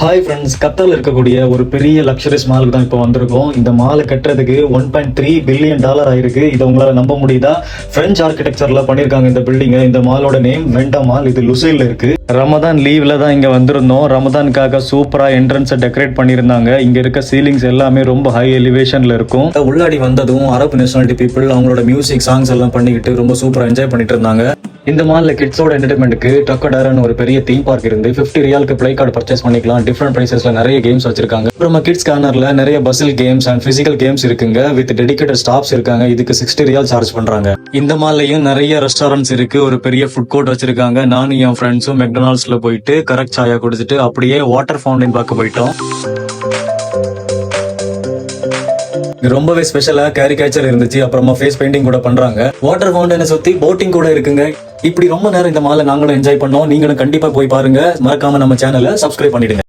Hi friends, கத்தாரில் இருக்கக்கூடிய ஒரு பெரிய லக்ஸரிஸ் மாலுக்கு தான் இப்போ வந்திருக்கோம். இந்த மாலை கட்டுறதுக்கு $1.3 பில்லியன் ஆயிருக்கு. இதை உங்களால நம்ப முடியுதா? பிரெஞ்சு ஆர்கிடெக்சர்ல பண்ணிருக்காங்க இந்த பில்டிங். இந்த மாலோட நேம் வெண்டா மால். இது லுசைல்ல இருக்கு. ரமதான் லீவ்ல தான் இங்க வந்திருந்தோம். ரமதானுக்காக சூப்பரா என்ட்ரன்ஸை டெக்கரேட் பண்ணியிருந்தாங்க. இங்க இருக்க சீலிங்ஸ் எல்லாமே ரொம்ப ஹை எலிவேஷன்ல இருக்கும். உள்ளாடி வந்ததும் அரபு நேஷனாலிட்டி பீப்புள் அவங்களோட மியூசிக் சாங்ஸ் எல்லாம் பண்ணிக்கிட்டு ரொம்ப சூப்பரா என்ஜாய் பண்ணிட்டு இருந்தாங்க. இந்த மால்ல கிட்ஸோட என்டர்டைன்மெண்ட்டுக்கு டக்கடாரன் ஒரு பெரிய தீம் பார்க் இருந்து $50 பிளே கார்டு பர்ச்சேஸ் பண்ணிக்கலாம். டிஃப்ரெண்ட் பிரைசஸ்ல நிறைய கேம்ஸ் வச்சிருக்காங்க. அப்புறமா கிட்ஸ் கார்னர்ல நிறைய Basil games and physical games இருக்குங்க. வித் டெடிகேட்டட் ஸ்டாஃப்ஸ் இருக்காங்க. இதுக்கு $60 சார்ஜ் பண்றாங்க. இந்த மால்லையும் நிறைய ரெஸ்டாரண்ட்ஸ் இருக்கு. ஒரு பெரிய ஃபுட் கோர்ட் வச்சிருக்காங்க. நானும் என் ஃப்ரெண்ட்ஸும் மெக்டொனால்ட்ஸ்ல போயிட்டு கரெக்ட் சாயா குடிச்சிட்டு அப்படியே வாட்டர் ஃபவுண்டைன் பார்க்க போயிட்டோம். ரொம்பவே ஸ்பெஷலா கேரிகேச்சர் இருந்துச்சு. அப்புறமா ஃபேஸ் பெயிண்டிங் கூட பண்றாங்க. வாட்டர் ஃபவுண்டைனை சுத்தி போட்டிங் கூட இருக்குங்க. இப்படி ரொம்ப நேரம் இந்த மாலை நாங்களும் என்ஜாய் பண்ணோம். நீங்களும் கண்டிப்பா போய் பாருங்க. மறக்காம நம்ம சேனலை சப்ஸ்கிரைப் பண்ணிடுங்க.